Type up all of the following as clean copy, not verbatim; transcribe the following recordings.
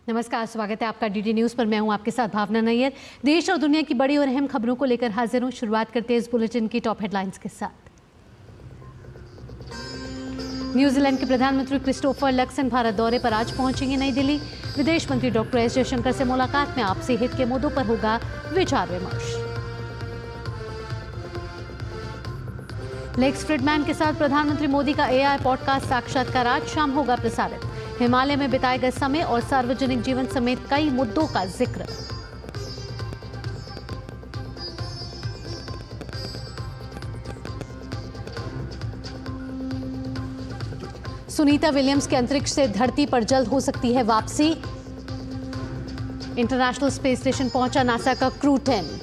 नमस्कार, स्वागत है आपका डीडी न्यूज पर। मैं हूं आपके साथ भावना नैयर। देश और दुनिया की बड़ी और अहम खबरों को लेकर हाजिर हूं। शुरुआत करते हैं इस बुलेटिन की टॉप हेडलाइंस के साथ। न्यूजीलैंड के प्रधानमंत्री क्रिस्टोफर लक्सन भारत दौरे पर आज पहुंचेंगे नई दिल्ली। विदेश मंत्री डॉक्टर एस जयशंकर से मुलाकात में आपसी हित के मुद्दों पर होगा विचार विमर्श। लेक्स फ्रिडमैन के साथ प्रधानमंत्री मोदी का एआई पॉडकास्ट साक्षात्कार आज शाम होगा प्रसारित। हिमालय में बिताए गए समय और सार्वजनिक जीवन समेत कई मुद्दों का जिक्र। सुनीता विलियम्स के अंतरिक्ष से धरती पर जल्द हो सकती है वापसी। इंटरनेशनल स्पेस स्टेशन पहुंचा नासा का क्रू 10।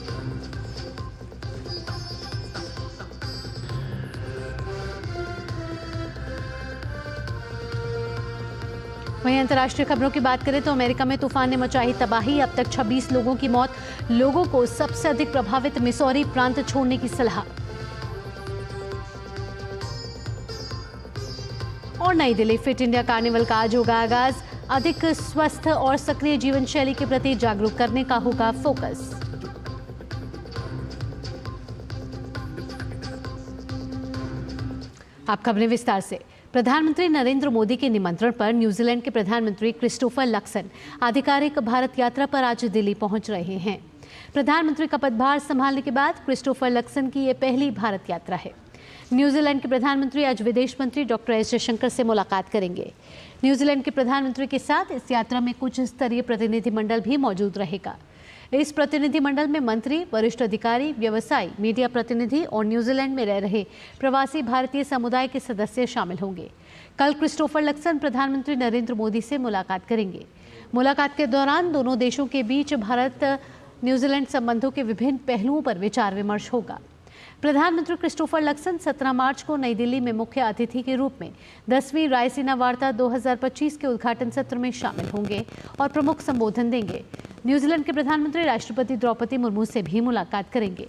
वहीं अंतर्राष्ट्रीय खबरों की बात करें तो अमेरिका में तूफान ने मचाई तबाही। अब तक 26 लोगों की मौत। लोगों को सबसे अधिक प्रभावित मिसौरी प्रांत छोड़ने की सलाह। और नई दिल्ली फिट इंडिया कार्निवल का आज होगा आगाज। अधिक स्वस्थ और सक्रिय जीवन शैली के प्रति जागरूक करने का होगा फोकस। आप खबरें विस्तार से। प्रधानमंत्री नरेंद्र मोदी के निमंत्रण पर न्यूजीलैंड के प्रधानमंत्री क्रिस्टोफर लक्सन आधिकारिक भारत यात्रा पर आज दिल्ली पहुंच रहे हैं। प्रधानमंत्री का पदभार संभालने के बाद क्रिस्टोफर लक्सन की यह पहली भारत यात्रा है। न्यूजीलैंड के प्रधानमंत्री आज विदेश मंत्री डॉक्टर एस जयशंकर से मुलाकात करेंगे। न्यूजीलैंड के प्रधानमंत्री के साथ इस यात्रा में कुछ स्तरीय प्रतिनिधिमंडल भी मौजूद रहेगा। इस प्रतिनिधिमंडल में मंत्री, वरिष्ठ अधिकारी, व्यवसायी, मीडिया प्रतिनिधि और न्यूजीलैंड में रह रहे प्रवासी भारतीय समुदाय के सदस्य शामिल होंगे। कल क्रिस्टोफर लक्सन प्रधानमंत्री नरेंद्र मोदी से मुलाकात करेंगे। मुलाकात के दौरान दोनों देशों के बीच भारत न्यूजीलैंड संबंधों के विभिन्न पहलुओं पर विचार विमर्श होगा। प्रधानमंत्री क्रिस्टोफर लक्सन 17 मार्च को नई दिल्ली में मुख्य अतिथि के रूप में 10वीं रायसीना वार्ता 2025 के उद्घाटन सत्र में शामिल होंगे और प्रमुख संबोधन देंगे। न्यूजीलैंड के प्रधानमंत्री राष्ट्रपति द्रौपदी मुर्मू से भी मुलाकात करेंगे।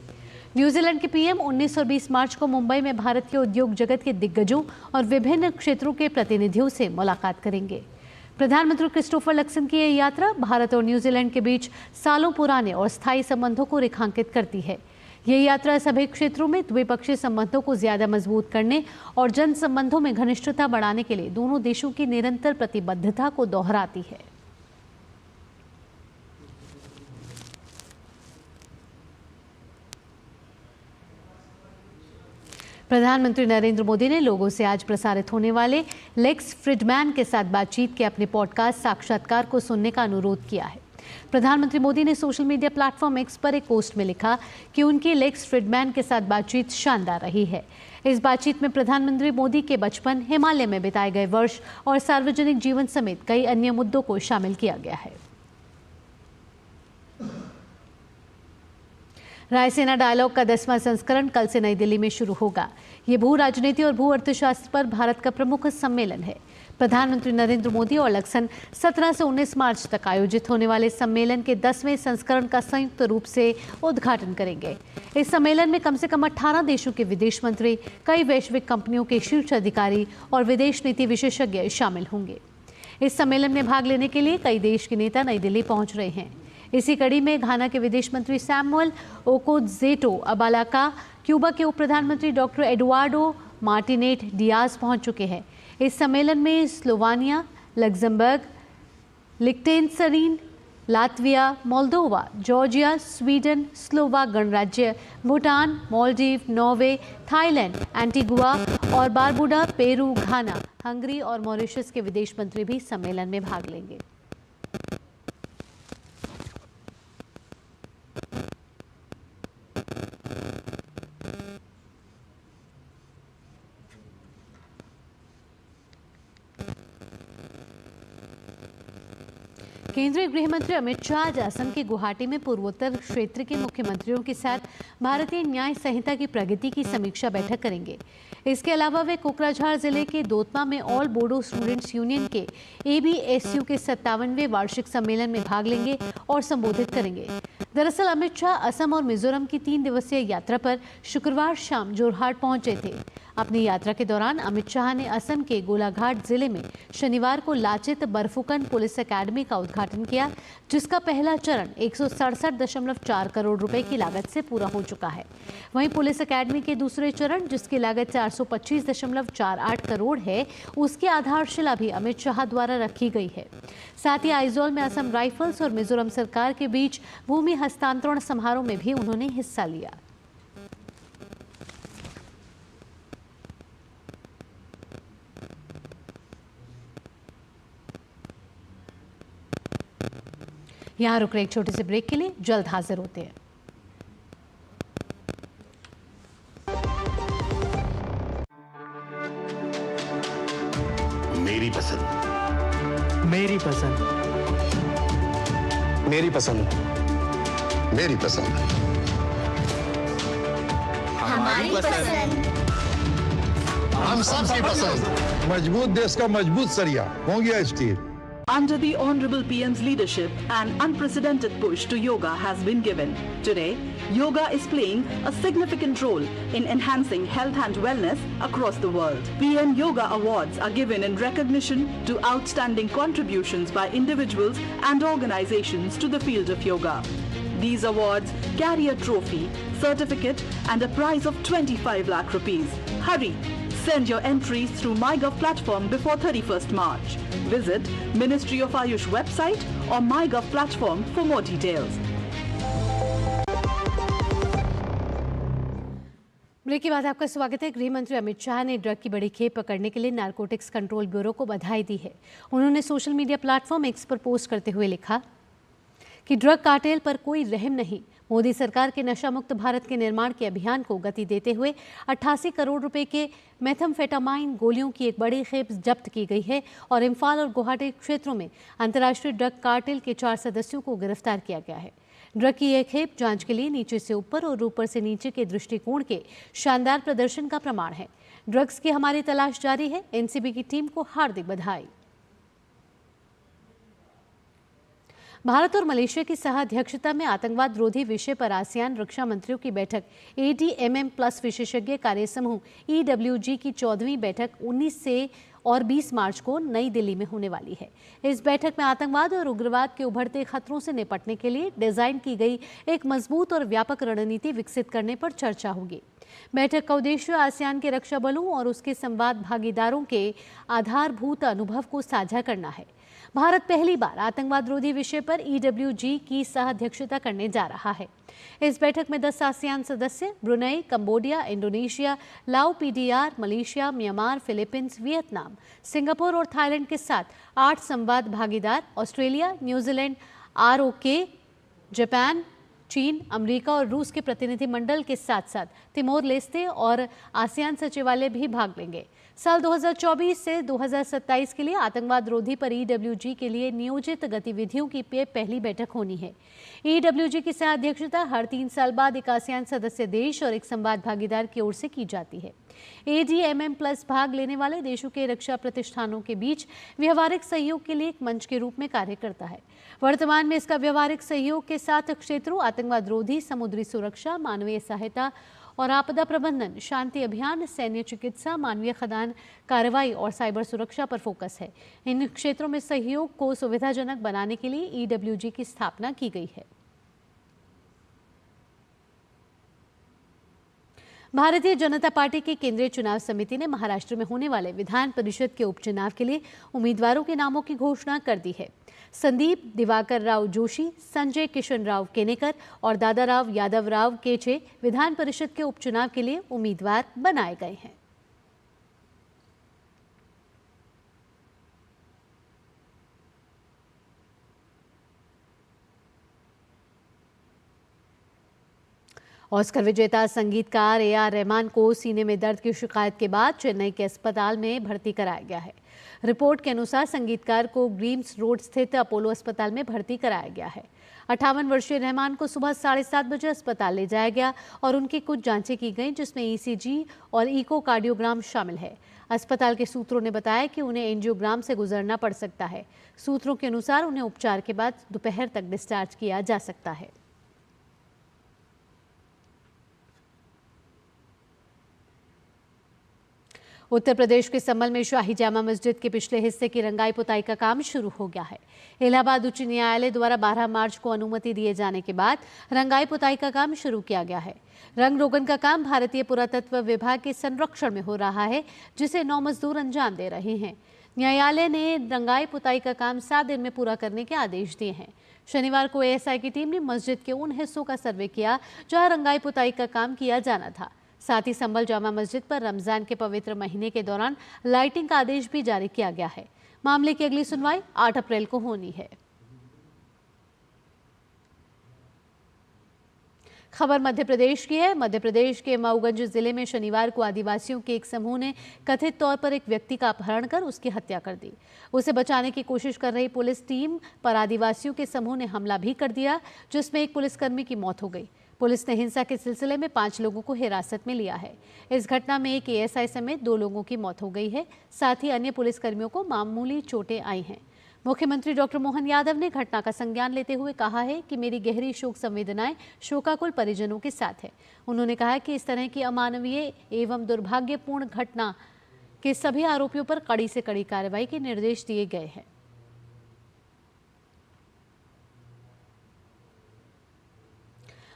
न्यूजीलैंड के पीएम 19 और 20 मार्च को मुंबई में भारत के उद्योग जगत के दिग्गजों और विभिन्न क्षेत्रों के प्रतिनिधियों से मुलाकात करेंगे। प्रधानमंत्री क्रिस्टोफर लक्सन की यह यात्रा भारत और न्यूजीलैंड के बीच सालों पुराने और स्थायी संबंधों को रेखांकित करती है। यह यात्रा सभी क्षेत्रों में द्विपक्षीय संबंधों को ज्यादा मजबूत करने और जन संबंधों में घनिष्ठता बढ़ाने के लिए दोनों देशों की निरंतर प्रतिबद्धता को दोहराती है। प्रधानमंत्री नरेंद्र मोदी ने लोगों से आज प्रसारित होने वाले लेक्स फ्रिडमैन के साथ बातचीत के अपने पॉडकास्ट साक्षात्कार को सुनने का अनुरोध किया है। प्रधानमंत्री मोदी ने सोशल मीडिया प्लेटफॉर्म एक्स पर एक पोस्ट में लिखा कि उनकी लेक्स फ्रिडमैन के साथ बातचीत शानदार रही है। इस बातचीत में प्रधानमंत्री मोदी के बचपन, हिमालय में बिताए गए वर्ष और सार्वजनिक जीवन समेत कई अन्य मुद्दों को शामिल किया गया है। रायसीना डायलॉग का 10वां संस्करण कल से नई दिल्ली में शुरू होगा। ये भू राजनीति और भू अर्थशास्त्र पर भारत का प्रमुख सम्मेलन है। प्रधानमंत्री नरेंद्र मोदी और लक्सन 17 से 19 मार्च तक आयोजित होने वाले सम्मेलन के 10वें संस्करण का संयुक्त रूप से उद्घाटन करेंगे। इस सम्मेलन में कम से कम 18 देशों के विदेश मंत्री, कई वैश्विक कंपनियों के शीर्ष अधिकारी और विदेश नीति विशेषज्ञ शामिल होंगे। इस सम्मेलन में भाग लेने के लिए कई देश के नेता नई दिल्ली पहुंच रहे हैं। इसी कड़ी में घाना के विदेश मंत्री सैमुअल ओकोजेटो अबालाका, क्यूबा के उप प्रधानमंत्री डॉक्टर एडुआर्डो मार्टिनेट डियाज पहुंच चुके हैं। इस सम्मेलन में Slovenia, Luxembourg, Liechtenstein, Latvia, Moldova, Georgia, Sweden, Slovak गणराज्य, Bhutan, Maldives, Norway, Thailand, Antigua और बारबुडा, पेरू, घाना, हंगरी और मॉरिशस के विदेश मंत्री भी सम्मेलन में भाग लेंगे। केंद्रीय गृह मंत्री अमित शाह आज असम के गुवाहाटी में पूर्वोत्तर क्षेत्र के मुख्यमंत्रियों के साथ भारतीय न्याय संहिता की प्रगति की समीक्षा बैठक करेंगे। इसके अलावा वे कोकराझार जिले के दोतमा में ऑल बोडो स्टूडेंट्स यूनियन के ABSU के 57वें वार्षिक सम्मेलन में भाग लेंगे और संबोधित करेंगे। दरअसल अमित शाह असम और मिजोरम की 3 दिवसीय यात्रा पर शुक्रवार शाम जोरहाट पहुंचे थे। अपनी यात्रा के दौरान अमित शाह ने असम के गोलाघाट जिले में शनिवार को लाचित बरफुकन पुलिस एकेडमी का उद्घाटन किया, जिसका पहला चरण 167.4 करोड़ रुपए की लागत से पूरा हो चुका है। वहीं पुलिस एकेडमी के दूसरे चरण, जिसकी लागत 425.48 करोड़ है, उसकी आधारशिला भी अमित शाह द्वारा रखी गई है। साथ ही आइजोल में असम राइफल्स और मिजोरम सरकार के बीच भूमि हस्तांतरण समारोह में भी उन्होंने हिस्सा लिया। यहां रुक रहे एक छोटे से ब्रेक के लिए, जल्द हाजिर होते हैं। मेरी पसंद, मेरी पसंद, मेरी पसंद, मेरी पसंद, हमारी पसंद, हम सबकी पसंद। मजबूत देश का मजबूत सरिया हो गया steel. Under the Honorable PM's leadership, an unprecedented push to yoga has been given. Today, yoga is playing a significant role in enhancing health and wellness across the world. PM Yoga Awards are given in recognition to outstanding contributions by individuals and organizations to the field of yoga. These awards carry a trophy, certificate and a prize of 25 lakh rupees. Hurry! Send your entries through MyGov platform before 31st March. Visit Ministry of Ayush website or MyGov platform for more details. Break के बाद आपका स्वागत है। गृह मंत्री अमित शाह ने drug की बड़ी खेप पकड़ने के लिए नारकोटिक्स कंट्रोल ब्यूरो को बधाई दी है। उन्होंने सोशल मीडिया प्लेटफॉर्म एक्स पर पोस्ट करते हुए लिखा कि ड्रग कार्टेल पर कोई रहम नहीं। मोदी सरकार के नशा मुक्त भारत के निर्माण के अभियान को गति देते हुए 88 करोड़ रुपए के मेथाम्फेटामाइन गोलियों की एक बड़ी खेप जब्त की गई है और इम्फाल और गुवाहाटी क्षेत्रों में अंतर्राष्ट्रीय ड्रग कार्टेल के 4 सदस्यों को गिरफ्तार किया गया है। ड्रग की यह खेप जांच के लिए नीचे से ऊपर और ऊपर से नीचे के दृष्टिकोण के शानदार प्रदर्शन का प्रमाण है। ड्रग्स की हमारी तलाश जारी है। एनसीबी की टीम को हार्दिक बधाई। भारत और मलेशिया की सह अध्यक्षता में आतंकवाद रोधी विषय पर आसियान रक्षा मंत्रियों की बैठक ADMM+ विशेषज्ञ कार्य समूह EWG की 14वीं बैठक 19 से और 20 मार्च को नई दिल्ली में होने वाली है। इस बैठक में आतंकवाद और उग्रवाद के उभरते खतरों से निपटने के लिए डिजाइन की गई एक मजबूत और व्यापक रणनीति विकसित करने पर चर्चा होगी। बैठक का उद्देश्य आसियान के रक्षा बलों और उसके संवाद भागीदारों के आधारभूत अनुभव को साझा करना है। भारत पहली बार आतंकवाद रोधी विषय पर EWG की सह अध्यक्षता करने जा रहा है। इस बैठक में 10 आसियान सदस्य ब्रुनेई, कंबोडिया, इंडोनेशिया, लाओ, PDR, Malaysia, Myanmar, Philippines, Vietnam, Singapore और थाईलैंड के साथ 8 संवाद भागीदार ऑस्ट्रेलिया, न्यूजीलैंड, ROK, जापान, चीन, अमेरिका और रूस के प्रतिनिधिमंडल के साथ साथ तिमोर लेस्ते और आसियान सचिवालय भी भाग लेंगे। साल 2024 से 2027 के लिए आतंकवाद रोधी पर EWG के लिए नियोजित गतिविधियों की पहली बैठक होनी है। EWG की सह अध्यक्षता हर 3 साल बाद एक आसियान सदस्य देश और एक संवाद भागीदार की ओर से की जाती है। ADMM+ भाग लेने वाले देशों के रक्षा प्रतिष्ठानों के बीच व्यवहारिक सहयोग के लिए एक मंच के रूप में कार्य करता है। वर्तमान में इसका व्यवहारिक सहयोग के 7 क्षेत्रों आतंकवाद रोधी, समुद्री सुरक्षा, मानवीय सहायता और आपदा प्रबंधन, शांति अभियान, सैन्य चिकित्सा, मानवीय खदान कार्रवाई और साइबर सुरक्षा पर फोकस है। इन क्षेत्रों में सहयोग को सुविधाजनक बनाने के लिए EWG की स्थापना की गई है। भारतीय जनता पार्टी की केंद्रीय चुनाव समिति ने महाराष्ट्र में होने वाले विधान परिषद के उपचुनाव के लिए उम्मीदवारों के नामों की घोषणा कर दी है। संदीप दिवाकर राव जोशी, संजय किशन राव केनेकर और दादाराव यादव राव केचे विधान परिषद के उपचुनाव के लिए उम्मीदवार बनाए गए हैं। ऑस्कर विजेता संगीतकार AR रहमान को सीने में दर्द की शिकायत के बाद चेन्नई के अस्पताल में भर्ती कराया गया है। रिपोर्ट के अनुसार संगीतकार को ग्रीम्स रोड स्थित अपोलो अस्पताल में भर्ती कराया गया है। 58 वर्षीय रहमान को सुबह 7:30 बजे अस्पताल ले जाया गया और उनकी कुछ जांचें की गईं, जिसमें ECG और इकोकार्डियोग्राम शामिल है। अस्पताल के सूत्रों ने बताया कि उन्हें एंजियोग्राम से गुजरना पड़ सकता है। सूत्रों के अनुसार उन्हें उपचार के बाद दोपहर तक डिस्चार्ज किया जा सकता है। उत्तर प्रदेश के संभल में शाही जामा मस्जिद के पिछले हिस्से की रंगाई पुताई का काम शुरू हो गया है। इलाहाबाद उच्च न्यायालय द्वारा 12 मार्च को अनुमति दिए जाने के बाद रंगाई पुताई का काम शुरू किया गया है। रंग रोगन का काम भारतीय पुरातत्व विभाग के संरक्षण में हो रहा है, जिसे 9 मजदूर अंजाम दे रहे हैं। न्यायालय ने रंगाई पुताई का काम 7 दिन में पूरा करने के आदेश दिए हैं। शनिवार को एएसआई की टीम ने मस्जिद के उन हिस्सों का सर्वे किया जहां रंगाई पुताई का काम किया जाना था। साथ ही संभल जामा मस्जिद पर रमजान के पवित्र महीने के दौरान लाइटिंग का आदेश भी जारी किया गया है। मामले की अगली सुनवाई 8 अप्रैल को होनी है। खबर मध्य प्रदेश की है। मध्य प्रदेश के मऊगंज जिले में शनिवार को आदिवासियों के एक समूह ने कथित तौर पर एक व्यक्ति का अपहरण कर उसकी हत्या कर दी। उसे बचाने की कोशिश कर रही पुलिस टीम पर आदिवासियों के समूह ने हमला भी कर दिया, जिसमें एक पुलिसकर्मी की मौत हो गई। पुलिस ने हिंसा के सिलसिले में 5 लोगों को हिरासत में लिया है। इस घटना में एक एएसआई समेत 2 लोगों की मौत हो गई है। साथ ही अन्य पुलिसकर्मियों को मामूली चोटें आई हैं। मुख्यमंत्री डॉक्टर मोहन यादव ने घटना का संज्ञान लेते हुए कहा है कि मेरी गहरी शोक संवेदनाएं शोकाकुल परिजनों के साथ है। उन्होंने कहा कि इस तरह की अमानवीय एवं दुर्भाग्यपूर्ण घटना के सभी आरोपियों पर कड़ी से कड़ी कार्रवाई के निर्देश दिए गए हैं।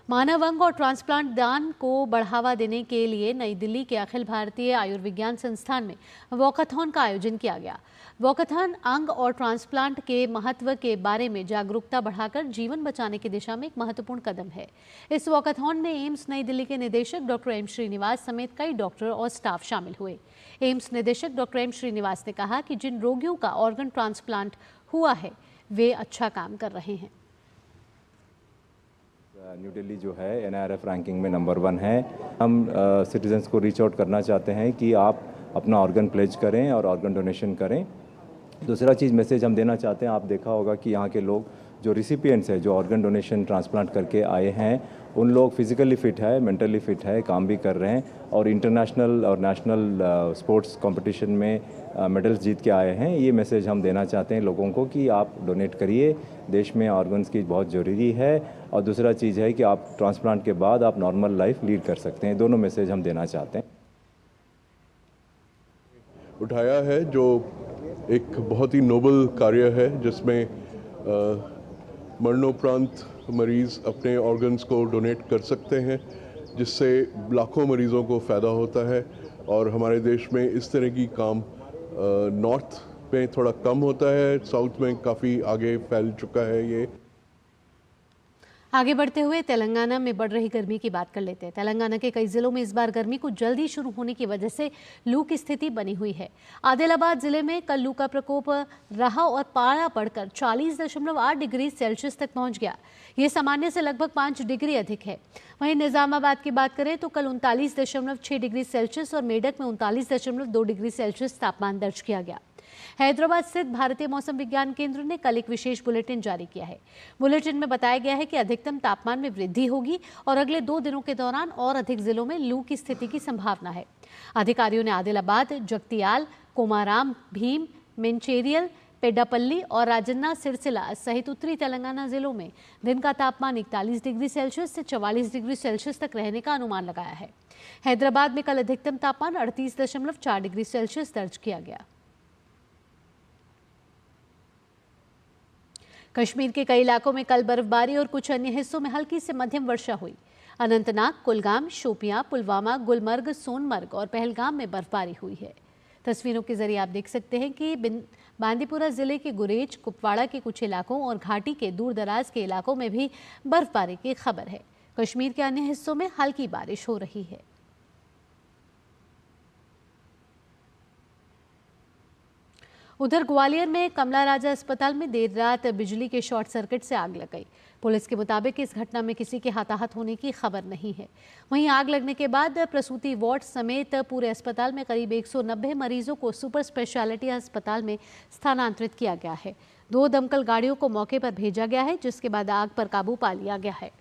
मानव अंग और ट्रांसप्लांट दान को बढ़ावा देने के लिए नई दिल्ली के अखिल भारतीय आयुर्विज्ञान संस्थान में वॉकाथॉन का आयोजन किया गया। वॉकाथॉन अंग और ट्रांसप्लांट के महत्व के बारे में जागरूकता बढ़ाकर जीवन बचाने की दिशा में एक महत्वपूर्ण कदम है। इस वॉकाथॉन में एम्स नई दिल्ली के निदेशक डॉक्टर एम श्रीनिवास समेत कई डॉक्टर और स्टाफ शामिल हुए। एम्स निदेशक डॉक्टर एम श्रीनिवास ने कहा कि जिन रोगियों का ऑर्गन ट्रांसप्लांट हुआ है वे अच्छा काम कर रहे हैं। न्यू दिल्ली जो है NIRF रैंकिंग में नंबर 1 है। हम सिटीजन्स को रीच आउट करना चाहते हैं कि आप अपना ऑर्गन प्लेज करें और ऑर्गन डोनेशन करें। दूसरा चीज़ मैसेज हम देना चाहते हैं, आप देखा होगा कि यहाँ के लोग जो रिसिपिएंट्स हैं, जो ऑर्गन डोनेशन ट्रांसप्लांट करके आए हैं, उन लोग फिजिकली फिट है, मेंटली फिट है, काम भी कर रहे हैं और इंटरनेशनल और नेशनल स्पोर्ट्स कंपटीशन में मेडल्स जीत के आए हैं। ये मैसेज हम देना चाहते हैं लोगों को कि आप डोनेट करिए, देश में ऑर्गन्स की बहुत ज़रूरी है। और दूसरा चीज़ है कि आप ट्रांसप्लांट के बाद आप नॉर्मल लाइफ लीड कर सकते हैं। दोनों मैसेज हम देना चाहते हैं। उठाया है जो एक बहुत ही नोबल कार्य है, जिसमें मरणोपरांत मरीज़ अपने ऑर्गन्स को डोनेट कर सकते हैं, जिससे लाखों मरीज़ों को फ़ायदा होता है। और हमारे देश में इस तरह की काम नॉर्थ में थोड़ा कम होता है, साउथ में काफ़ी आगे फैल चुका है ये। आगे बढ़ते हुए तेलंगाना में बढ़ रही गर्मी की बात कर लेते हैं। तेलंगाना के कई जिलों में इस बार गर्मी को जल्दी शुरू होने की वजह से लू की स्थिति बनी हुई है। आदिलाबाद जिले में कल लू का प्रकोप रहा और पारा बढ़कर 40.8 डिग्री सेल्सियस तक पहुंच गया। ये सामान्य से लगभग 5 डिग्री अधिक है। वहीं निजामाबाद की बात करें तो कल 39.6 डिग्री सेल्सियस और मेडक में 39.2 डिग्री सेल्सियस तापमान दर्ज किया गया। हैदराबाद स्थित भारतीय मौसम विज्ञान केंद्र ने कल एक विशेष बुलेटिन जारी किया है। बुलेटिन में बताया गया है कि अधिकतम तापमान में वृद्धि होगी और अगले 2 दिनों के दौरान और अधिक जिलों में लू की स्थिति की संभावना है। अधिकारियों ने आदिलाबाद, जगतियाल, कोमाराम भीम, मेंचेरियल, पेड्डापल्ली और राजन्ना सिरसिला सहित उत्तरी तेलंगाना जिलों में दिन का तापमान 41 डिग्री सेल्सियस से 44 डिग्री सेल्सियस तक रहने का अनुमान लगाया है। हैदराबाद में कल अधिकतम तापमान 38.4 डिग्री सेल्सियस दर्ज किया गया। कश्मीर के कई इलाकों में कल बर्फबारी और कुछ अन्य हिस्सों में हल्की से मध्यम वर्षा हुई। अनंतनाग, कुलगाम, शोपियां, पुलवामा, गुलमर्ग, सोनमर्ग और पहलगाम में बर्फबारी हुई है। तस्वीरों के जरिए आप देख सकते हैं कि बांदीपुरा जिले के गुरेज, कुपवाड़ा के कुछ इलाकों और घाटी के दूर दराज के इलाकों में भी बर्फबारी की खबर है। कश्मीर के अन्य हिस्सों में हल्की बारिश हो रही है। उधर ग्वालियर में कमला राजा अस्पताल में देर रात बिजली के शॉर्ट सर्किट से आग लग गई। पुलिस के मुताबिक इस घटना में किसी के हताहत होने की खबर नहीं है। वहीं आग लगने के बाद प्रसूति वार्ड समेत पूरे अस्पताल में करीब 190 मरीजों को सुपर स्पेशलिटी अस्पताल में स्थानांतरित किया गया है। 2 दमकल गाड़ियों को मौके पर भेजा गया है, जिसके बाद आग पर काबू पा लिया गया है।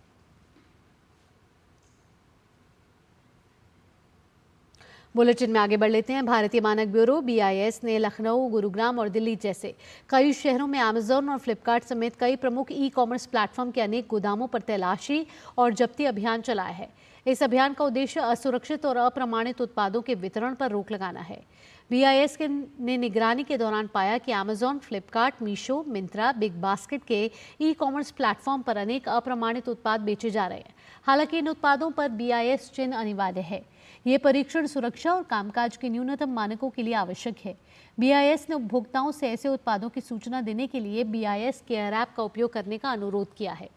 बुलेटिन में आगे बढ़ लेते हैं। भारतीय मानक ब्यूरो BIS ने लखनऊ, गुरुग्राम और दिल्ली जैसे कई शहरों में अमेजॉन और फ्लिपकार्ट समेत कई प्रमुख ई-कॉमर्स प्लेटफॉर्म के अनेक गोदामों पर तलाशी और जब्ती अभियान चलाया है। इस अभियान का उद्देश्य असुरक्षित और अप्रमाणित उत्पादों के वितरण पर रोक लगाना है। BIS ने निगरानी के दौरान पाया कि Amazon, Flipkart, Meesho, Myntra, big basket के ई-कॉमर्स प्लेटफॉर्म पर अनेक अप्रमाणित उत्पाद बेचे जा रहे हैं। हालांकि इन उत्पादों पर BIS चिन्ह अनिवार्य है। ये परीक्षण सुरक्षा और कामकाज के न्यूनतम मानकों के लिए आवश्यक है। BIS ने उपभोक्ताओं से ऐसे उत्पादों की सूचना देने के लिए BIS केयर ऐप का उपयोग करने का अनुरोध किया है।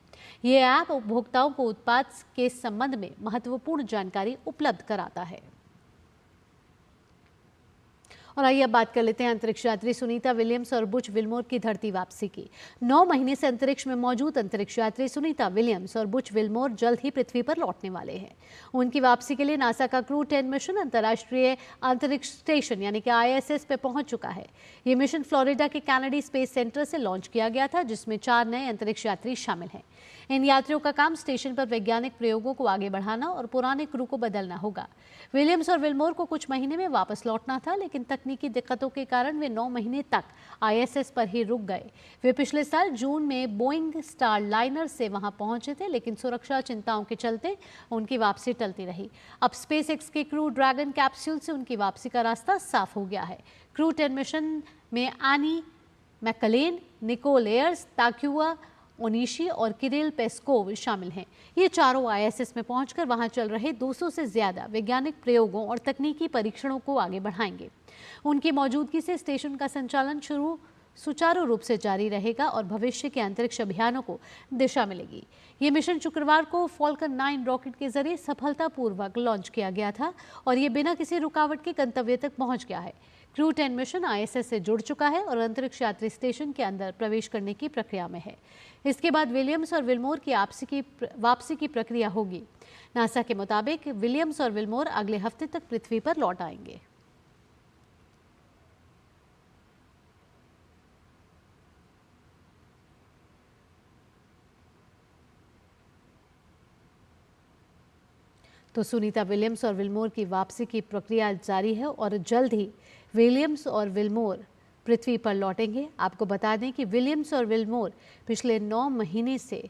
ये ऐप उपभोक्ताओं को उत्पाद के संबंध में महत्वपूर्ण जानकारी उपलब्ध कराता है। और आइए अब बात कर लेते हैं अंतरिक्ष यात्री सुनीता विलियम्स और बुच विल्मोर की धरती वापसी की। 9 महीने से अंतरिक्ष में मौजूद अंतरिक्ष यात्री सुनीता विलियम्स और बुच विल्मोर जल्द ही पृथ्वी पर लौटने वाले हैं। उनकी वापसी के लिए नासा का क्रू 10 मिशन अंतर्राष्ट्रीय अंतरिक्ष स्टेशन यानी कि ISS पे पहुंच चुका है। ये मिशन फ्लोरिडा के कैनेडी स्पेस सेंटर से लॉन्च किया गया था, जिसमें 4 नए अंतरिक्ष यात्री शामिल हैं। इन यात्रियों का काम स्टेशन पर वैज्ञानिक प्रयोगों को आगे बढ़ाना और पुराने क्रू को बदलना होगा। विलियम्स और विल्मोर को कुछ महीने में वापस लौटना था, लेकिन तकनीकी दिक्कतों के कारण वे 9 महीने तक ISS पर ही रुक गए। वे पिछले साल जून में बोइंग स्टारलाइनर से वहां पहुंचे थे, लेकिन सुरक्षा चिंताओं के चलते उनकी वापसी टलती रही। अब स्पेसएक्स के क्रू ड्रैगन कैप्सूल से उनकी वापसी का रास्ता साफ हो गया है। क्रू 10 मिशन में Anne McClain, Nicole Ayers, Takuya Onishi और किरिल पेस्कोव शामिल हैं। ये चारों ISS में पहुंचकर वहां चल रहे 200 से ज्यादा वैज्ञानिक प्रयोगों और तकनीकी परीक्षणों को आगे बढ़ाएंगे। उनकी मौजूदगी से स्टेशन का संचालन सुचारू रूप से जारी रहेगा और भविष्य के अंतरिक्ष अभियानों को दिशा मिलेगी। ये मिशन शुक्रवार को फॉल्कन 9 रॉकेट के जरिए सफलतापूर्वक लॉन्च किया गया था और ये बिना किसी रुकावट के गंतव्य तक पहुंच गया है। क्रू 10 मिशन ISS से जुड़ चुका है और अंतरिक्ष यात्री स्टेशन के अंदर प्रवेश करने की प्रक्रिया में है। इसके बाद विलियम्स और विल्मोर की वापसी की प्रक्रिया होगी। नासा के मुताबिक विलियम्स और विल्मोर अगले हफ्ते तक पृथ्वी पर लौट आएंगे। तो सुनीता विलियम्स और विल्मोर की वापसी की प्रक्रिया जारी है और जल्द ही विलियम्स और विल्मोर पृथ्वी पर लौटेंगे। आपको बता दें कि विलियम्स और विल्मोर पिछले 9 महीने से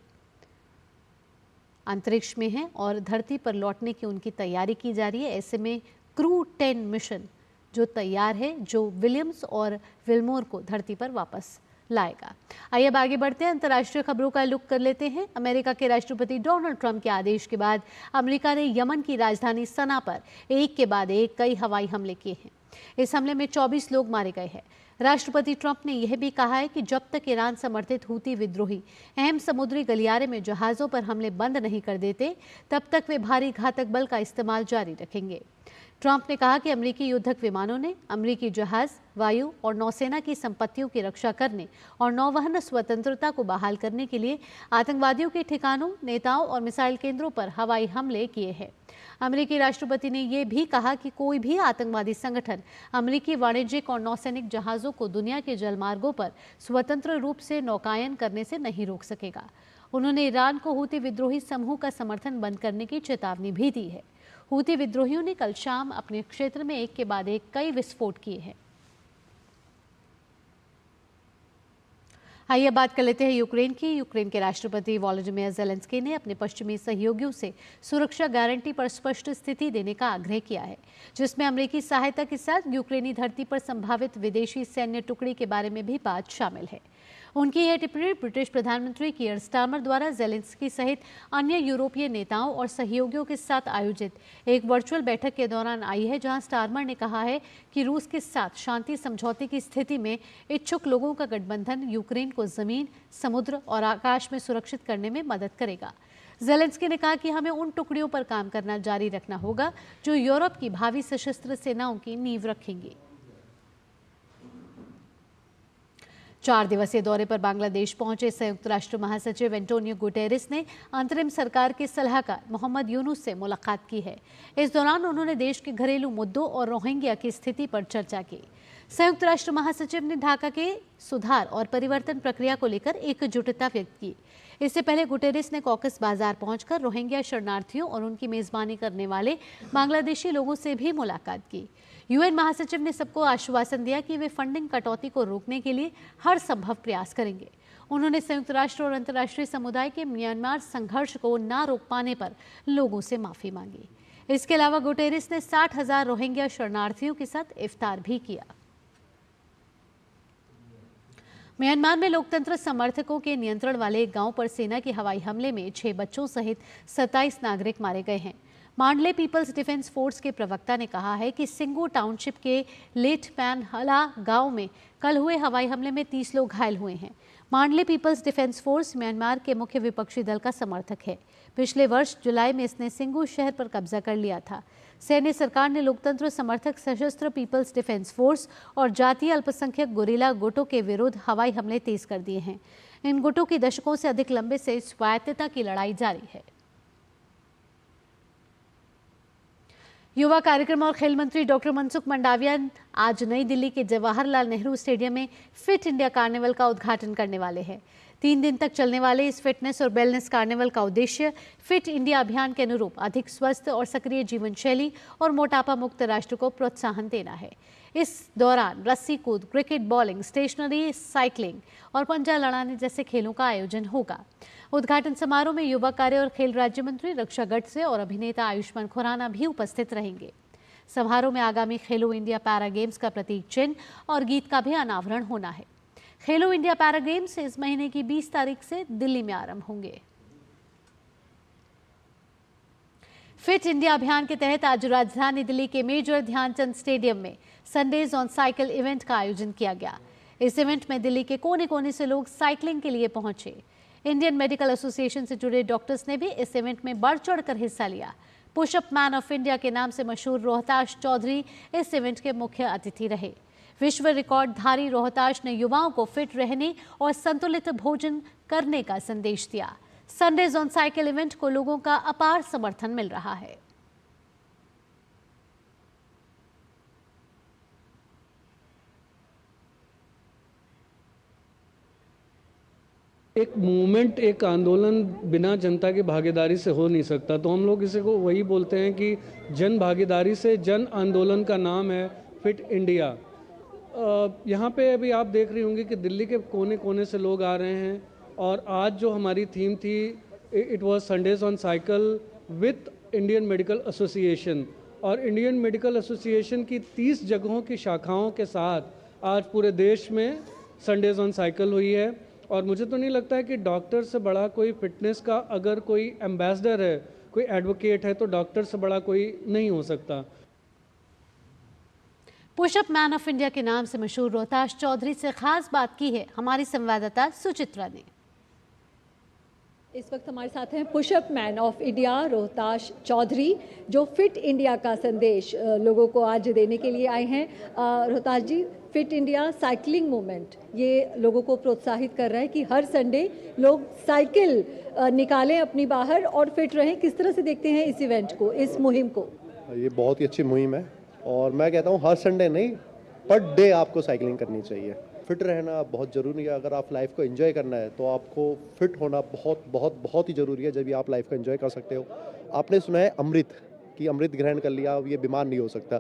अंतरिक्ष में हैं और धरती पर लौटने की उनकी तैयारी की जा रही है। ऐसे में क्रू 10 मिशन जो तैयार है, जो विलियम्स और विल्मोर को धरती पर वापस लाएगा। आइए अब आगे बढ़ते हैं, अंतर्राष्ट्रीय खबरों का लुक कर लेते हैं। अमेरिका के राष्ट्रपति डोनाल्ड ट्रंप के आदेश के बाद अमेरिका ने यमन की राजधानी सना पर एक के बाद एक कई हवाई हमले किए हैं। इस हमले में 24 लोग मारे गए हैं। राष्ट्रपति ट्रंप ने यह भी कहा है कि जब तक ईरान समर्थित हूती विद्रोही अहम समुद्री गलियारे में जहाज़ों पर हमले बंद नहीं कर देते, तब तक वे भारी घातक बल का इस्तेमाल जारी रखेंगे। ट्रंप ने कहा कि अमेरिकी युद्धक विमानों ने अमेरिकी जहाज, वायु और नौसेना की संपत्तियों की रक्षा करने और नौवहन स्वतंत्रता को बहाल करने के लिए आतंकवादियों के ठिकानों, नेताओं और मिसाइल केंद्रों पर हवाई हमले किए हैं। अमेरिकी राष्ट्रपति ने यह भी कहा कि कोई भी आतंकवादी संगठन अमेरिकी वाणिज्यिक और नौसैनिक जहाज़ों को दुनिया के जलमार्गों पर स्वतंत्र रूप से नौकायन करने से नहीं रोक सकेगा। उन्होंने ईरान को हूती विद्रोही समूह का समर्थन बंद करने की चेतावनी भी दी है। हूती विद्रोहियों ने कल शाम अपने क्षेत्र में एक के बाद एक कई विस्फोट किए हैं। आइए बात कर लेते हैं यूक्रेन की। यूक्रेन के राष्ट्रपति वोलोदिमीर ज़ेलेंस्की ने अपने पश्चिमी सहयोगियों से सुरक्षा गारंटी पर स्पष्ट स्थिति देने का आग्रह किया है, जिसमें अमेरिकी सहायता के साथ यूक्रेनी धरती पर संभावित विदेशी सैन्य टुकड़ी के बारे में भी बात शामिल है। उनकी यह टिप्पणी ब्रिटिश प्रधानमंत्री कीयर स्टारमर द्वारा ज़ेलेंस्की सहित अन्य यूरोपीय नेताओं और सहयोगियों के साथ आयोजित एक वर्चुअल बैठक के दौरान आई है, जहां स्टारमर ने कहा है कि रूस के साथ शांति समझौते की स्थिति में इच्छुक लोगों का गठबंधन यूक्रेन को जमीन, समुद्र और आकाश में सुरक्षित करने में मदद करेगा। ज़ेलेंस्की ने कहा कि हमें उन टुकड़ियों पर काम करना जारी रखना होगा जो यूरोप की भावी सशस्त्र सेनाओं की नींव रखेंगी। 4 दिवसीय दौरे पर बांग्लादेश पहुंचे संयुक्त राष्ट्र महासचिव एंटोनियो गुटेरेस ने अंतरिम सरकार के सलाहकार मोहम्मद यूनुस से मुलाकात की है। इस दौरान उन्होंने देश के घरेलू मुद्दों और रोहिंग्या की स्थिति पर चर्चा की। संयुक्त राष्ट्र महासचिव ने ढाका के सुधार और परिवर्तन प्रक्रिया को लेकर एकजुटता व्यक्त की। इससे पहले गुटेरेस ने कॉकस बाजार पहुंचकर रोहिंग्या शरणार्थियों और उनकी मेजबानी करने वाले बांग्लादेशी लोगों से भी मुलाकात की। यूएन महासचिव ने सबको आश्वासन दिया कि वे फंडिंग कटौती को रोकने के लिए हर संभव प्रयास करेंगे। उन्होंने संयुक्त राष्ट्र और अंतर्राष्ट्रीय समुदाय के म्यांमार संघर्ष को ना रोक पाने पर लोगों से माफी मांगी। इसके अलावा गुटेरेस ने 60,000 रोहिंग्या शरणार्थियों के साथ इफ्तार भी किया। म्यांमार में लोकतंत्र समर्थकों के नियंत्रण वाले एक गांव पर सेना के हवाई हमले में 6 बच्चों सहित 27 नागरिक मारे गए हैं। मांडले पीपल्स डिफेंस फोर्स के प्रवक्ता ने कहा है कि सिंगो टाउनशिप के लेट पैन हला गांव में कल हुए हवाई हमले में 30 लोग घायल हुए हैं। मांडले पीपल्स डिफेंस फोर्स म्यांमार के मुख्य विपक्षी दल का समर्थक है। पिछले वर्ष जुलाई में इसने सिंगो शहर पर कब्जा कर लिया था। सैन्य सरकार ने लोकतंत्र समर्थक सशस्त्र पीपल्स डिफेंस फोर्स और जातीय अल्पसंख्यक गुरिल्ला गुटों के विरुद्ध हवाई हमले तेज कर दिए हैं। इन गुटों की दशकों से अधिक लंबे से स्वायत्तता की लड़ाई जारी है। युवा कार्यक्रम और खेल मंत्री डॉक्टर मनसुख मंडाविया आज नई दिल्ली के जवाहरलाल नेहरू स्टेडियम में फिट इंडिया कार्निवल का उद्घाटन करने वाले हैं। 3 दिन तक चलने वाले इस फिटनेस और वेलनेस कार्निवल का उद्देश्य फिट इंडिया अभियान के अनुरूप अधिक स्वस्थ और सक्रिय जीवन शैली और मोटापा मुक्त राष्ट्र को प्रोत्साहन देना है। इस दौरान रस्सी कूद, क्रिकेट, बॉलिंग, स्टेशनरी, साइकिलिंग और पंजा लड़ाने जैसे खेलों का आयोजन होगा। उद्घाटन समारोह में युवा कार्य और खेल राज्य मंत्री रक्षा गडसे और अभिनेता आयुष्मान खुराना भी उपस्थित रहेंगे। समारोह में आगामी खेलो इंडिया पैरा गेम्स का प्रतीक चिन्ह और गीत का भी अनावरण होना है। खेलो इंडिया पैरा गेम्स इस महीने की 20 तारीख से दिल्ली में आरंभ होंगे। फिट इंडिया अभियान के तहत आज राजधानी दिल्ली के मेजर ध्यानचंद स्टेडियम में संडेज ऑन साइकिल इवेंट का आयोजन किया गया। इस इवेंट में दिल्ली के कोने कोने से लोग साइकिलिंग के लिए पहुंचे। इंडियन मेडिकल एसोसिएशन से जुड़े डॉक्टर्स ने भी इस इवेंट में बढ़ चढ़कर हिस्सा लिया। पुशअप मैन ऑफ इंडिया के नाम से मशहूर रोहताश चौधरी इस इवेंट के मुख्य अतिथि रहे। विश्व रिकॉर्डधारी रोहताश ने युवाओं को फिट रहने और संतुलित भोजन करने का संदेश दिया। संडेज ऑन साइकिल इवेंट को लोगों का अपार समर्थन मिल रहा है। एक मूवमेंट, एक आंदोलन बिना जनता की भागीदारी से हो नहीं सकता। तो हम लोग इसे को वही बोलते हैं कि जन भागीदारी से जन आंदोलन का नाम है फिट इंडिया। यहाँ पे अभी आप देख रही होंगी कि दिल्ली के कोने कोने से लोग आ रहे हैं। और आज जो हमारी थीम थी, it was Sundays on cycle with Indian medical association. और इंडियन मेडिकल एसोसिएशन की 30 जगहों की शाखाओं के साथ आज पूरे देश में संडेज ऑन साइकिल हुई है। और मुझे तो नहीं लगता है कि डॉक्टर से बड़ा कोई फिटनेस का अगर कोई एम्बेसडर है, कोई एडवोकेट है, तो डॉक्टर से बड़ा कोई नहीं हो सकता। पुशअप मैन ऑफ इंडिया के नाम से मशहूर रोहताश चौधरी से खास बात की है हमारी संवाददाता सुचित्रा ने। इस वक्त हमारे साथ हैं pushup man of India Rohtash Chaudhary, जो फिट इंडिया का संदेश लोगों को आज देने के लिए आए हैं। रोहताश जी, फिट इंडिया साइकिलिंग मूवमेंट ये लोगों को प्रोत्साहित कर रहा है कि हर संडे लोग साइकिल निकालें अपनी बाहर और फिट रहें। किस तरह से देखते हैं इस इवेंट को, इस मुहिम को? ये बहुत ही अच्छी मुहिम है और मैं कहता हूँ हर संडे नहीं, पर डे आपको साइकिलिंग करनी चाहिए। फिट रहना बहुत ज़रूरी है। अगर आप लाइफ को एंजॉय करना है तो आपको फिट होना बहुत बहुत बहुत ही ज़रूरी है, जब भी आप लाइफ को एंजॉय कर सकते हो। आपने सुना है अमृत, कि अमृत ग्रहण कर लिया अब ये बीमार नहीं हो सकता।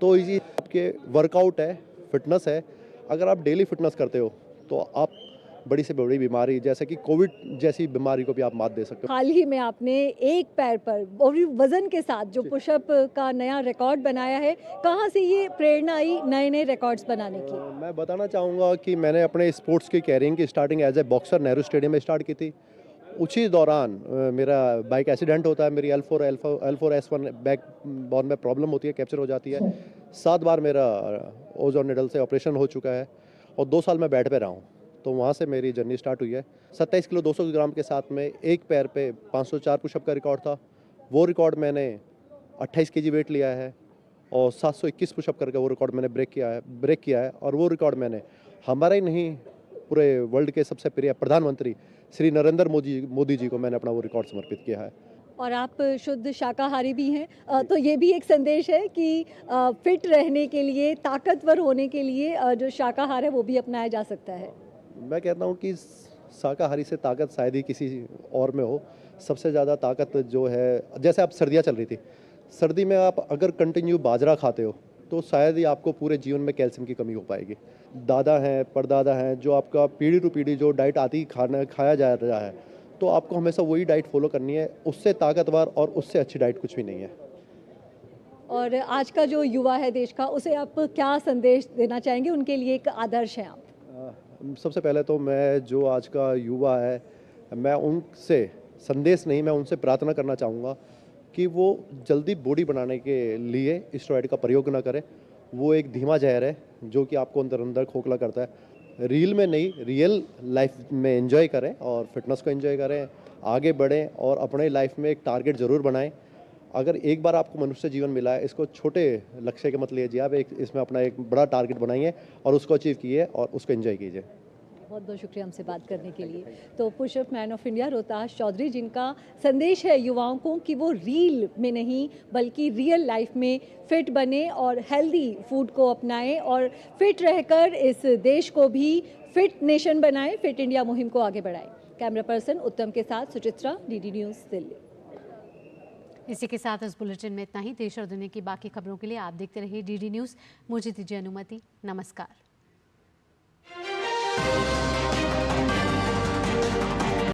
तो ये आपके वर्कआउट है, फिटनेस है। अगर आप डेली फिटनेस करते हो तो आप बड़ी से बड़ी बीमारी जैसे कि कोविड जैसी बीमारी को भी आप मात दे सकते हो। हाल ही में आपने एक पैर पर और वजन के साथ जो पुशअप का नया रिकॉर्ड बनाया है, कहाँ से ये प्रेरणा आई नए नए रिकॉर्ड्स बनाने की? मैं बताना चाहूँगा कि मैंने अपने स्पोर्ट्स की कैरियर की starting as a boxer Nehru stadium में स्टार्ट की थी। उसी दौरान मेरा बाइक एक्सीडेंट होता है, मेरी L4S1 बैक बोन में प्रॉब्लम होती है, कैप्चर हो जाती है। 7 बार मेरा ओजोन निडल से ऑपरेशन हो चुका है और 2 साल मैं बेड पे रहा हूँ। तो वहाँ से मेरी जर्नी स्टार्ट हुई है। 27 किलो 200 ग्राम के साथ में एक पैर पे 504 पुशअप का रिकॉर्ड था। वो रिकॉर्ड मैंने 28 केजी वेट लिया है और 721 पुशअप करके वो रिकॉर्ड मैंने ब्रेक किया है। और वो रिकॉर्ड मैंने हमारा ही नहीं, पूरे वर्ल्ड के सबसे प्रिय प्रधानमंत्री श्री नरेंद्र मोदी जी को मैंने अपना वो रिकॉर्ड समर्पित किया है। और आप शुद्ध शाकाहारी भी हैं, तो ये भी एक संदेश है कि फिट रहने के लिए, ताकतवर होने के लिए जो शाकाहार है वो भी अपनाया जा सकता है। मैं कहता हूँ कि शाकाहारी से ताकत शायद ही किसी और में हो। सबसे ज़्यादा ताकत जो है, जैसे आप सर्दियाँ चल रही थी, सर्दी में आप अगर कंटिन्यू बाजरा खाते हो तो शायद ही आपको पूरे जीवन में कैल्शियम की कमी हो पाएगी। दादा हैं, परदादा हैं, जो आपका पीढ़ी टू पीढ़ी जो डाइट आती खाया जा रहा है, तो आपको हमेशा वही डाइट फॉलो करनी है। उससे ताकतवर और उससे अच्छी डाइट कुछ भी नहीं है। और आज का जो युवा है देश का, उसे आप क्या संदेश देना चाहेंगे? उनके लिए एक आदर्श हैं आप। सबसे पहले तो मैं जो आज का युवा है, मैं उनसे संदेश नहीं, मैं उनसे प्रार्थना करना चाहूँगा कि वो जल्दी बॉडी बनाने के लिए स्टेरॉइड का प्रयोग ना करें। वो एक धीमा जहर है जो कि आपको अंदर अंदर खोखला करता है। रील में नहीं, रियल लाइफ में एंजॉय करें और फिटनेस को एंजॉय करें, आगे बढ़ें और अपने लाइफ में एक टारगेट ज़रूर बनाएं। अगर एक बार आपको मनुष्य जीवन मिला है, इसको छोटे लक्ष्य के मत लीजिए, आप इसमें अपना एक बड़ा टारगेट बनाइए और उसको अचीव कीजिए और उसको एंजॉय कीजिए। बहुत बहुत शुक्रिया हमसे बात करने के लिए। तो pushup man of India Rohtash Chaudhary, जिनका संदेश है युवाओं को कि वो रील में नहीं बल्कि रियल लाइफ में फिट बने और हेल्दी फूड को अपनाएं और फिट रहकर इस देश को भी फिट नेशन बनाएं, फिट इंडिया मुहिम को आगे बढ़ाएं। कैमरा पर्सन उत्तम के साथ सुचित्रा, डीडी न्यूज़ दिल्ली। इसी के साथ इस बुलेटिन में इतना ही। देश और दुनिया की बाकी खबरों के लिए आप देखते रहिए डीडी न्यूज़। मुझे दीजिए अनुमति। नमस्कार।